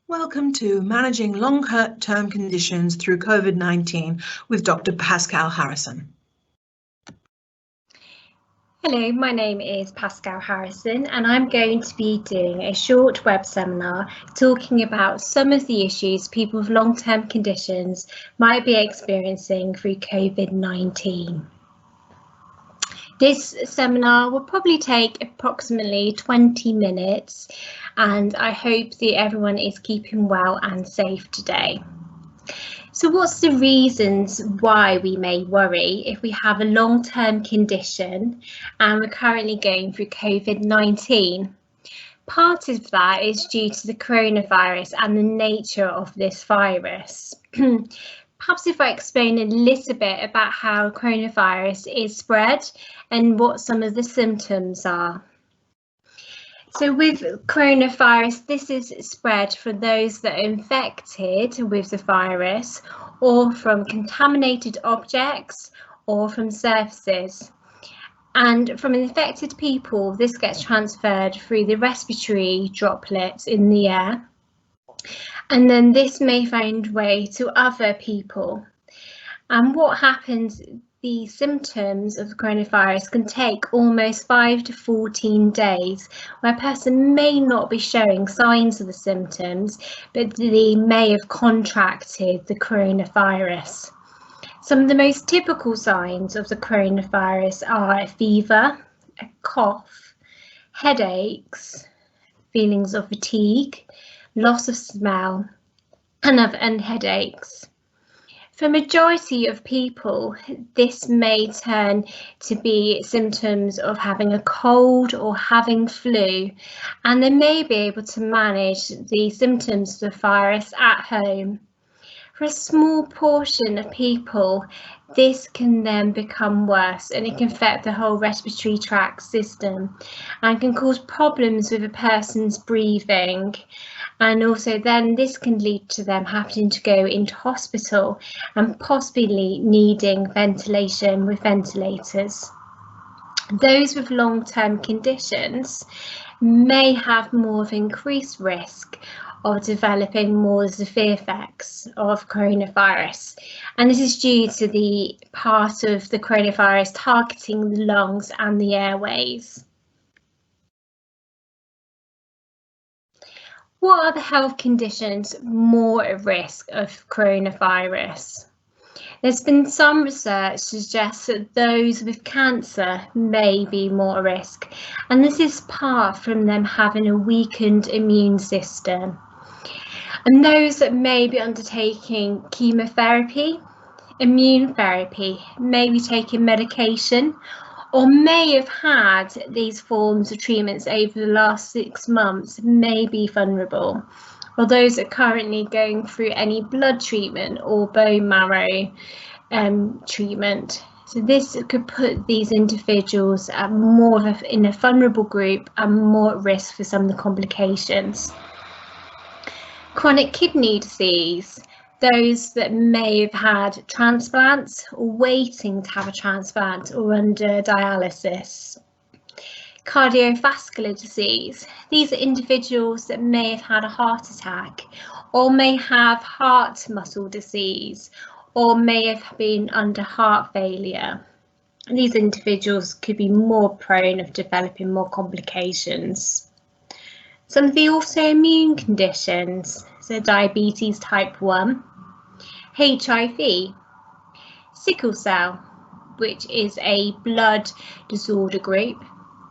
Welcome to Managing Long-Term Conditions through COVID-19 with Dr. Pascal Harrison. Hello, my name is Pascal Harrison and I'm going to be doing a short web seminar talking about some of the issues people with long-term conditions might be experiencing through COVID-19. This seminar will probably take approximately 20 minutes and I hope that everyone is keeping well and safe today. So what's the reasons why we may worry if we have a long-term condition and we're currently going through COVID-19? Part of that is due to the coronavirus and the nature of this virus. Perhaps if I explain a little bit about how coronavirus is spread and what some of the symptoms are. So with coronavirus, this is spread from those that are infected with the virus or from contaminated objects or from surfaces. And from infected people, this gets transferred through the respiratory droplets in the air. And then this may find way to other people. And what happens, the symptoms of the coronavirus can take almost 5 to 14 days, where a person may not be showing signs of the symptoms, but they may have contracted the coronavirus. Some of the most typical signs of the coronavirus are a fever, a cough, headaches, feelings of fatigue, loss of smell, and headaches. For a majority of people, this may turn to be symptoms of having a cold or having flu, and they may be able to manage the symptoms of the virus at home. For a small portion of people, this can then become worse and it can affect the whole respiratory tract system and can cause problems with a person's breathing. And also then this can lead to them having to go into hospital and possibly needing ventilation with ventilators. Those with long-term conditions may have more of increased risk of developing more severe effects of coronavirus. And this is due to the part of the coronavirus targeting the lungs and the airways. What are the health conditions more at risk of coronavirus? There's been some research suggests that those with cancer may be more at risk, and this is part from them having a weakened immune system. And those that may be undertaking chemotherapy, immune therapy, may be taking medication, or may have had these forms of treatments over the last 6 months may be vulnerable, or those that are currently going through any blood treatment or bone marrow treatment. So this could put these individuals at in a vulnerable group and more at risk for some of the complications. Chronic kidney disease, those that may have had transplants or waiting to have a transplant or under dialysis. Cardiovascular disease, these are individuals that may have had a heart attack or may have heart muscle disease or may have been under heart failure. These individuals could be more prone of developing more complications. Some of the autoimmune conditions, so diabetes type 1, HIV, sickle cell, which is a blood disorder group,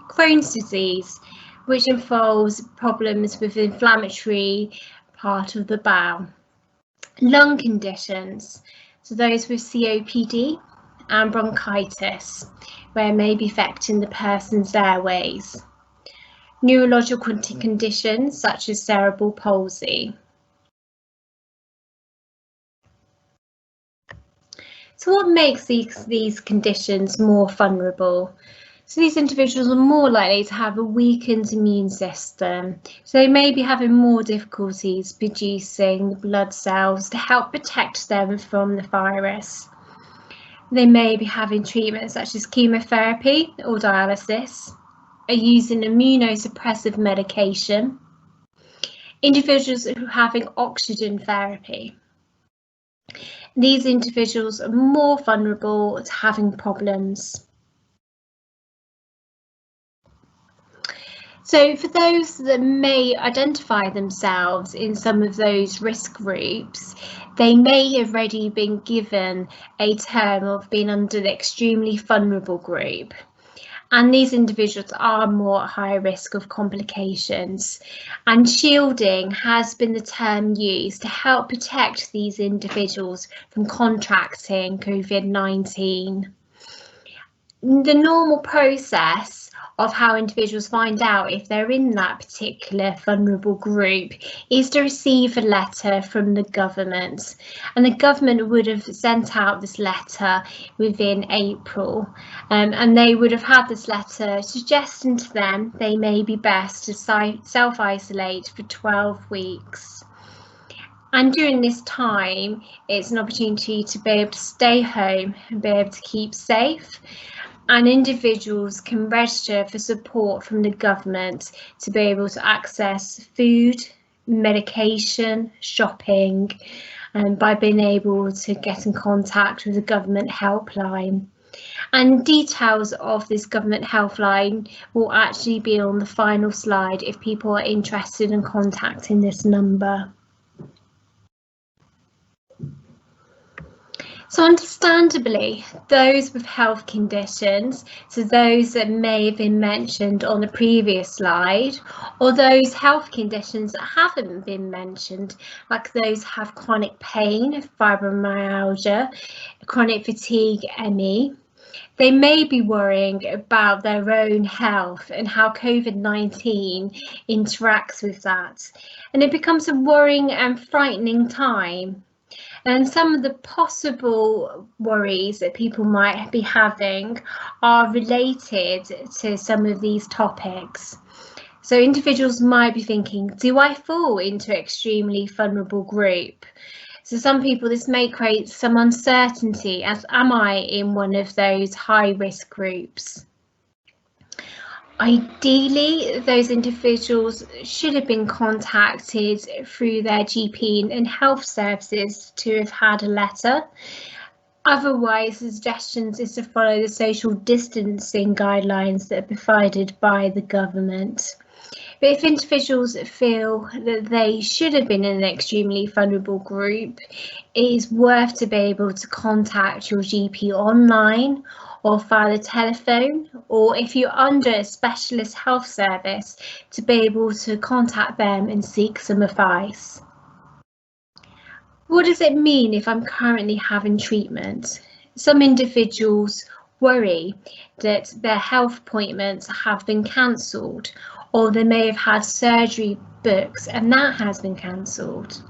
Crohn's disease, which involves problems with the inflammatory part of the bowel, lung conditions, so those with COPD and bronchitis, where it may be affecting the person's airways. Neurological conditions such as cerebral palsy. So what makes these conditions more vulnerable? So these individuals are more likely to have a weakened immune system. So they may be having more difficulties producing the blood cells to help protect them from the virus. They may be having treatments such as chemotherapy or dialysis, are using immunosuppressive medication, individuals who are having oxygen therapy. These individuals are more vulnerable to having problems. So for those that may identify themselves in some of those risk groups, they may have already been given a term of being under the extremely vulnerable group. And these individuals are more at high risk of complications. And shielding has been the term used to help protect these individuals from contracting COVID-19. The normal process of how individuals find out if they're in that particular vulnerable group is to receive a letter from the government, and the government would have sent out this letter within April, and they would have had this letter suggesting to them they may be best to self-isolate for 12 weeks. And during this time, it's an opportunity to be able to stay home and be able to keep safe. And individuals can register for support from the government to be able to access food, medication, shopping, and by being able to get in contact with the government helpline. And details of this government helpline will actually be on the final slide if people are interested in contacting this number. So understandably, those with health conditions, so those that may have been mentioned on the previous slide, or those health conditions that haven't been mentioned, like those who have chronic pain, fibromyalgia, chronic fatigue, ME, they may be worrying about their own health and how COVID-19 interacts with that. And it becomes a worrying and frightening time. And some of the possible worries that people might be having are related to some of these topics. So individuals might be thinking, do I fall into an extremely vulnerable group? So some people, this may create some uncertainty, as am I in one of those high risk groups? Ideally, those individuals should have been contacted through their GP and health services to have had a letter. Otherwise, the suggestions is to follow the social distancing guidelines that are provided by the government. But if individuals feel that they should have been in an extremely vulnerable group, it is worth to be able to contact your GP online or via the telephone, or if you're under a specialist health service, to be able to contact them and seek some advice. What does it mean if I'm currently having treatment? Some individuals worry that their health appointments have been cancelled, or they may have had surgery booked and that has been cancelled.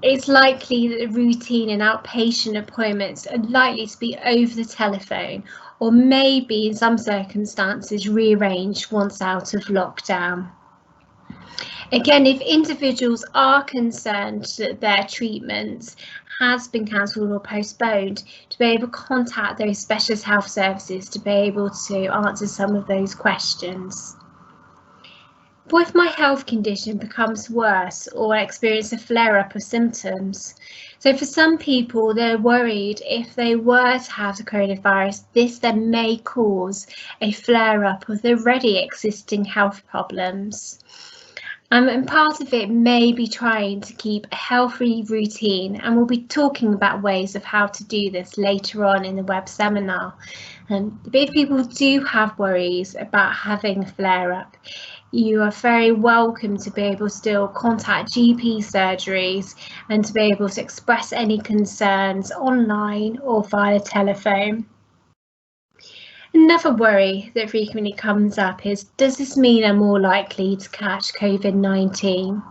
It's likely that the routine and outpatient appointments are likely to be over the telephone, or maybe in some circumstances rearranged once out of lockdown. Again, if individuals are concerned that their treatment has been cancelled or postponed, to be able to contact those specialist health services to be able to answer some of those questions. What if my health condition becomes worse or I experience a flare-up of symptoms? So for some people, they're worried if they were to have the coronavirus, this then may cause a flare-up of the already existing health problems. And part of it may be trying to keep a healthy routine, and we'll be talking about ways of how to do this later on in the web seminar. But if people do have worries about having a flare-up, you are very welcome to be able to still contact GP surgeries and to be able to express any concerns online or via telephone. Another worry that frequently comes up is, does this mean I'm more likely to catch COVID-19?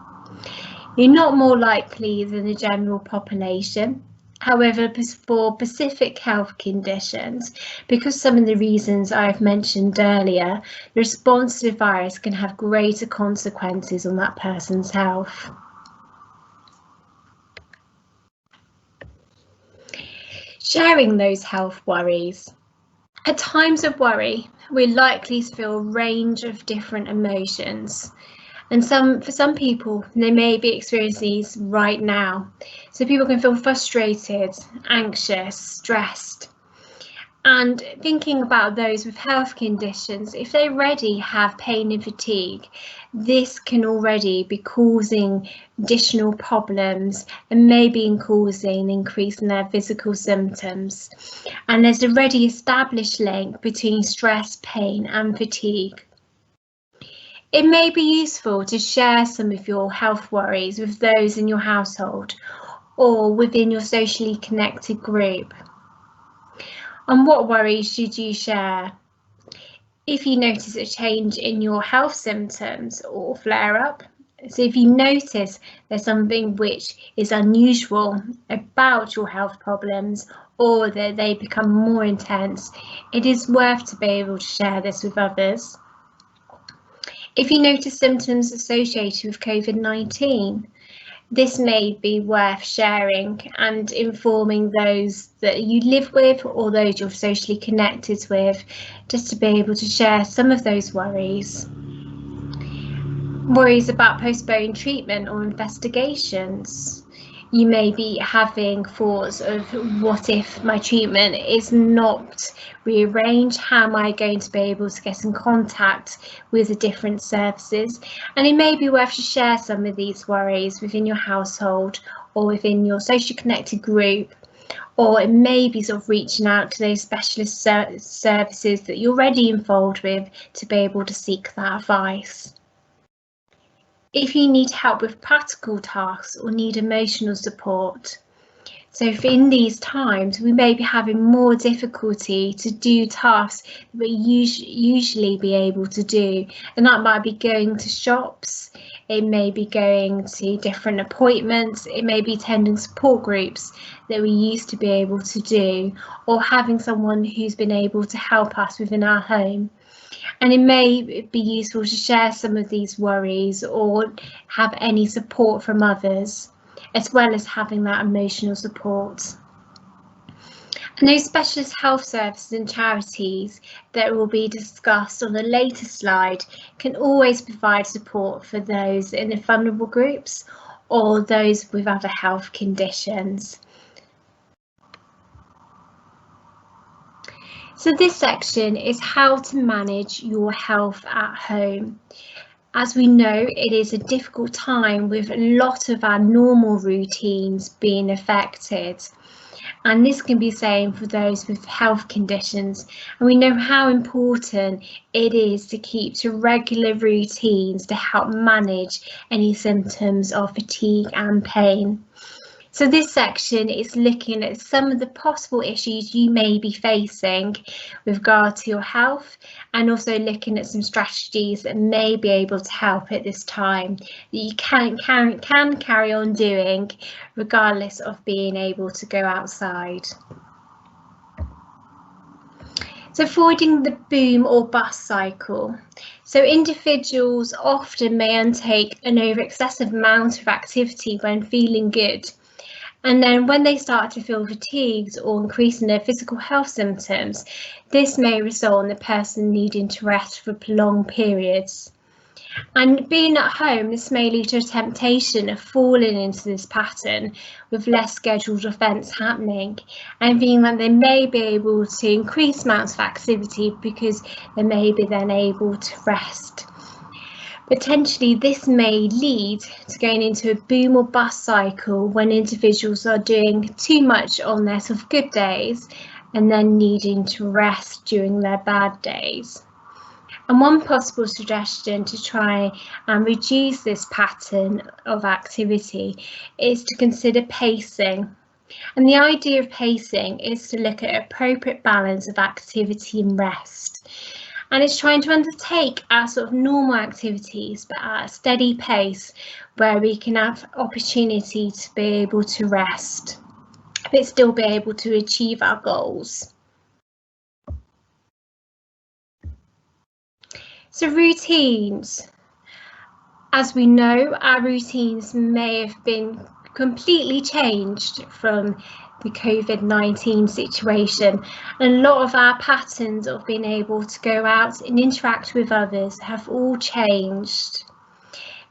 You're not more likely than the general population. However, for specific health conditions, because some of the reasons I've mentioned earlier, the response to the virus can have greater consequences on that person's health. Sharing those health worries. At times of worry, we're likely to feel a range of different emotions. And for some people, they may be experiencing these right now. So people can feel frustrated, anxious, stressed. And thinking about those with health conditions, if they already have pain and fatigue, this can already be causing additional problems and maybe causing an increase in their physical symptoms. And there's already established link between stress, pain and fatigue. It may be useful to share some of your health worries with those in your household or within your socially connected group. And what worries should you share? If you notice a change in your health symptoms or flare up, so if you notice there's something which is unusual about your health problems or that they become more intense, it is worth to be able to share this with others. If you notice symptoms associated with COVID-19, this may be worth sharing and informing those that you live with or those you're socially connected with, just to be able to share some of those worries. Worries about postponed treatment or investigations. You may be having thoughts of, what if my treatment is not rearranged? How am I going to be able to get in contact with the different services? And it may be worth to share some of these worries within your household or within your social connected group, or it may be sort of reaching out to those specialist services that you're already involved with to be able to seek that advice. If you need help with practical tasks or need emotional support. So if in these times we may be having more difficulty to do tasks that we usually be able to do, and that might be going to shops, it may be going to different appointments, it may be attending support groups that we used to be able to do, or having someone who's been able to help us within our home. And it may be useful to share some of these worries or have any support from others, as well as having that emotional support. And those specialist health services and charities that will be discussed on a later slide can always provide support for those in the vulnerable groups or those with other health conditions. So this section is how to manage your health at home. As we know, it is a difficult time with a lot of our normal routines being affected. And this can be the same for those with health conditions. And we know how important it is to keep to regular routines to help manage any symptoms of fatigue and pain. So this section is looking at some of the possible issues you may be facing with regard to your health, and also looking at some strategies that may be able to help at this time that you can carry on doing regardless of being able to go outside. So avoiding the boom or bust cycle. So individuals often may undertake an over-excessive amount of activity when feeling good. And then when they start to feel fatigued or increase in their physical health symptoms, this may result in the person needing to rest for prolonged periods. And being at home, this may lead to a temptation of falling into this pattern with less scheduled events happening, and feeling that they may be able to increase amounts of activity because they may be then able to rest. Potentially, this may lead to going into a boom or bust cycle when individuals are doing too much on their sort of good days and then needing to rest during their bad days. And one possible suggestion to try and reduce this pattern of activity is to consider pacing. And the idea of pacing is to look at appropriate balance of activity and rest. And it's trying to undertake our sort of normal activities, but at a steady pace where we can have opportunity to be able to rest, but still be able to achieve our goals. So routines. As we know, our routines may have been completely changed from the COVID-19 situation. And a lot of our patterns of being able to go out and interact with others have all changed.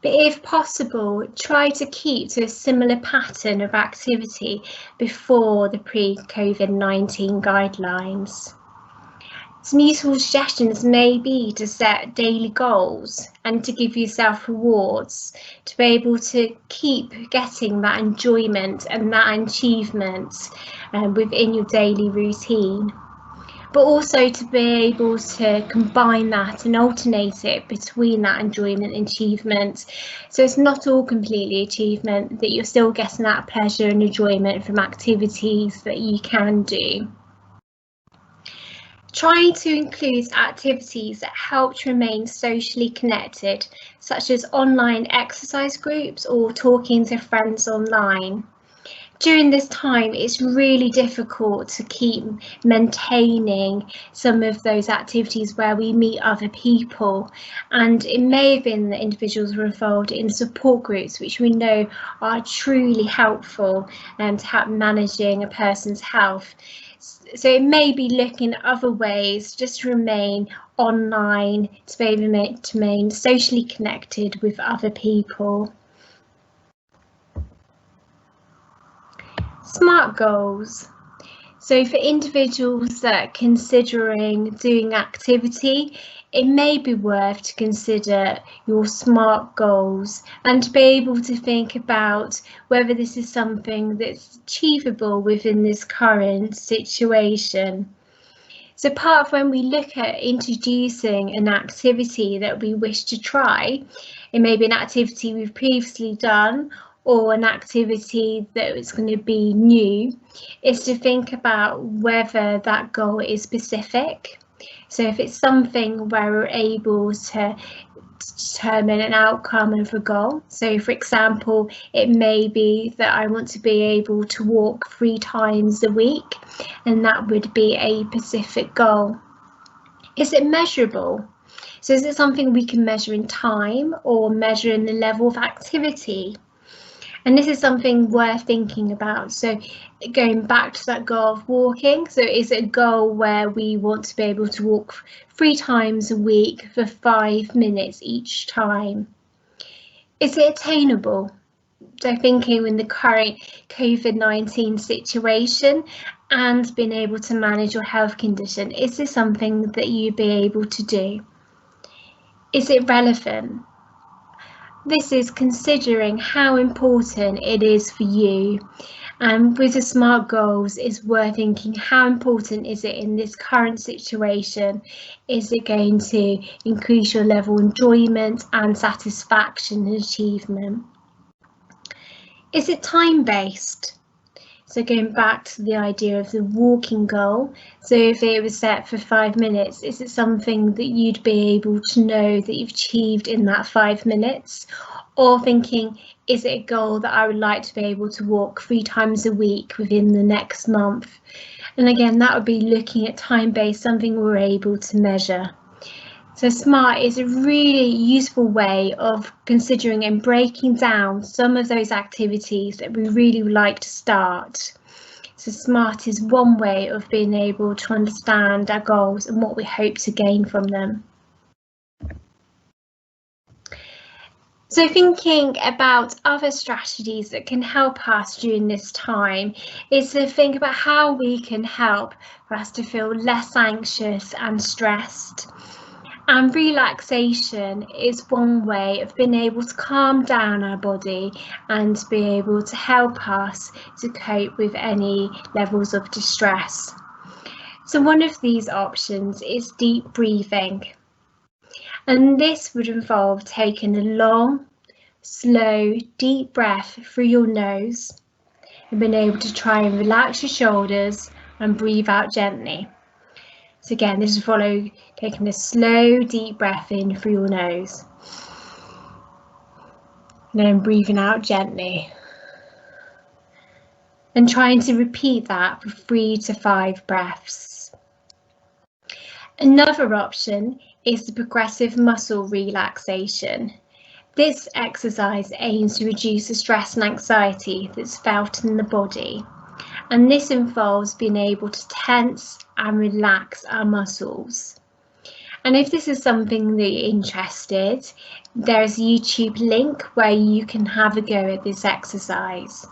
But if possible, try to keep to a similar pattern of activity before the pre-COVID-19 guidelines. Some useful suggestions may be to set daily goals and to give yourself rewards to be able to keep getting that enjoyment and that achievement within your daily routine, but also to be able to combine that and alternate it between that enjoyment and achievement. So it's not all completely achievement, that you're still getting that pleasure and enjoyment from activities that you can do. Try to include activities that help to remain socially connected, such as online exercise groups or talking to friends online. During this time, it's really difficult to keep maintaining some of those activities where we meet other people, and it may have been that individuals were involved in support groups, which we know are truly helpful to help managing a person's health. So it may be looking at other ways just to remain online, to be able to remain socially connected with other people. SMART goals. So for individuals that are considering doing activity, it may be worth to consider your SMART goals and to be able to think about whether this is something that's achievable within this current situation. So part of when we look at introducing an activity that we wish to try, it may be an activity we've previously done or an activity that is going to be new, is to think about whether that goal is specific. So if it's something where we're able to determine an outcome of a goal. So for example, it may be that I want to be able to walk 3 times a week, and that would be a specific goal. Is it measurable? So is it something we can measure in time or measure in the level of activity? And this is something worth thinking about. So going back to that goal of walking, so is it a goal where we want to be able to walk 3 times a week for 5 minutes each time? Is it attainable? So thinking in the current COVID-19 situation and being able to manage your health condition, is this something that you'd be able to do? Is it relevant? This is considering how important it is for you, and with the SMART goals, it's worth thinking how important is it in this current situation? Is it going to increase your level of enjoyment and satisfaction and achievement? Is it time-based? So going back to the idea of the walking goal, so if it was set for 5 minutes, is it something that you'd be able to know that you've achieved in that 5 minutes? Or thinking, is it a goal that I would like to be able to walk 3 times a week within the next month? And again, that would be looking at time-based, something we're able to measure. So SMART is a really useful way of considering and breaking down some of those activities that we really would like to start. So SMART is one way of being able to understand our goals and what we hope to gain from them. So thinking about other strategies that can help us during this time is to think about how we can help for us to feel less anxious and stressed. And relaxation is one way of being able to calm down our body and be able to help us to cope with any levels of distress. So one of these options is deep breathing. And this would involve taking a long, slow, deep breath through your nose and being able to try and relax your shoulders and breathe out gently. So again, this is follow taking a slow, deep breath in through your nose. And then breathing out gently. And trying to repeat that for 3 to 5 breaths. Another option is the progressive muscle relaxation. This exercise aims to reduce the stress and anxiety that's felt in the body. And this involves being able to tense and relax our muscles. And if this is something that you're interested, There's a YouTube link where you can have a go at this exercise.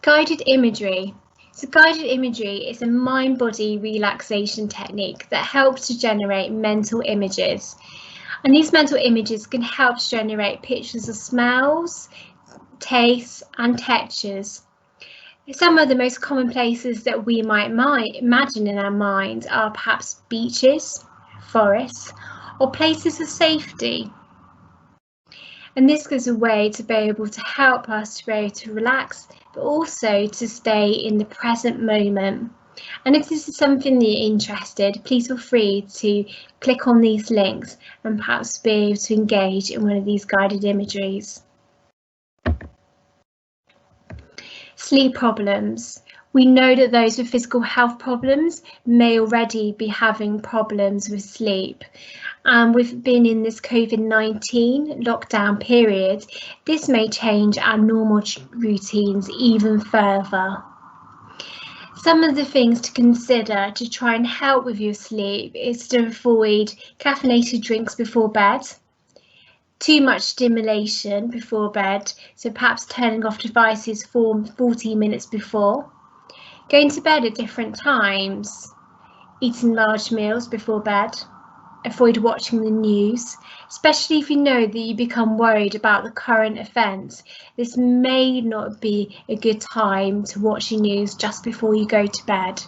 Guided imagery. So guided imagery is a mind-body relaxation technique that helps to generate mental images. And these mental images can help to generate pictures of smells, tastes and textures. Some of the most common places that we might imagine in our minds are perhaps beaches, forests, or places of safety. And this gives a way to be able to help us to be able to relax, but also to stay in the present moment. And if this is something that you're interested, please feel free to click on these links and perhaps be able to engage in one of these guided imageries. Sleep problems. We know that those with physical health problems may already be having problems with sleep. And we've been in this COVID-19 lockdown period. This may change our normal routines even further. Some of the things to consider to try and help with your sleep is to avoid caffeinated drinks before bed, too much stimulation before bed, so perhaps turning off devices for 40 minutes before, going to bed at different times, eating large meals before bed, avoid watching the news, especially if you know that you become worried about the current events. This may not be a good time to watch the news just before you go to bed.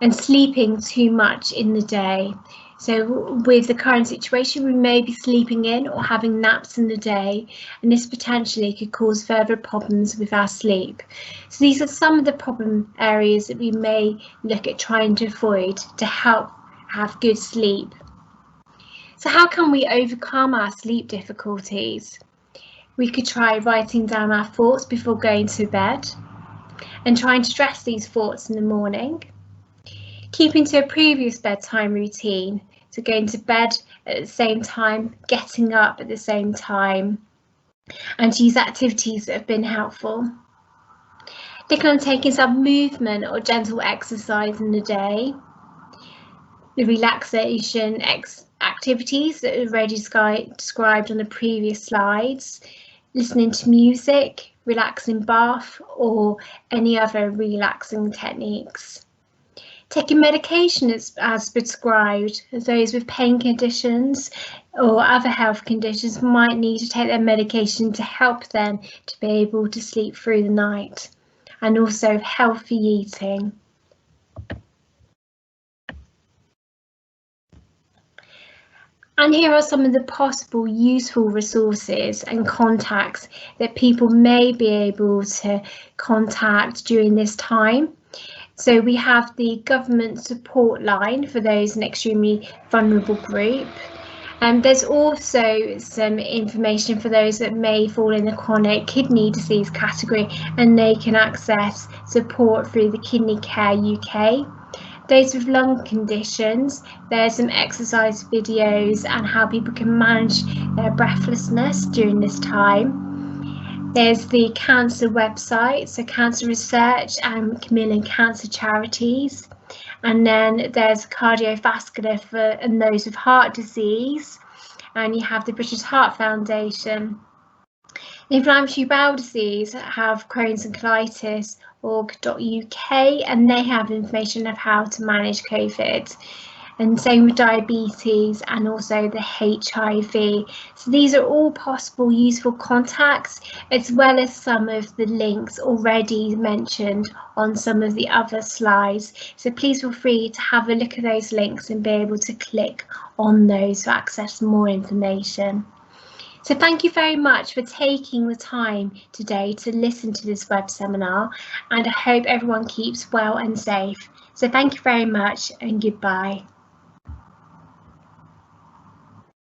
And sleeping too much in the day. So with the current situation, we may be sleeping in or having naps in the day, and this potentially could cause further problems with our sleep. So these are some of the problem areas that we may look at trying to avoid to help have good sleep. So how can we overcome our sleep difficulties? We could try writing down our thoughts before going to bed and trying to stress these thoughts in the morning. Keeping to a previous bedtime routine, so going to bed at the same time, getting up at the same time, and to use activities that have been helpful. Look on taking some movement or gentle exercise in the day. The relaxation activities that are already described on the previous slides. Listening to music, relaxing bath, or any other relaxing techniques. Taking medication as prescribed, as those with pain conditions or other health conditions might need to take their medication to help them to be able to sleep through the night, and also healthy eating. And here are some of the possible useful resources and contacts that people may be able to contact during this time. So we have the government support line for those in extremely vulnerable group. There's also some information for those that may fall in the chronic kidney disease category, and they can access support through the Kidney Care UK. Those with lung conditions, there's some exercise videos and how people can manage their breathlessness during this time. There's the cancer website, so Cancer Research and Macmillan Cancer Charities. And then there's cardiovascular and those with heart disease. And you have the British Heart Foundation. The inflammatory bowel disease have Crohn's and colitis org.uk, and they have information of how to manage COVID, and same with diabetes and also the HIV. So these are all possible useful contacts, as well as some of the links already mentioned on some of the other slides. So please feel free to have a look at those links and be able to click on those to access more information. So thank you very much for taking the time today to listen to this web seminar, and I hope everyone keeps well and safe. So thank you very much and goodbye.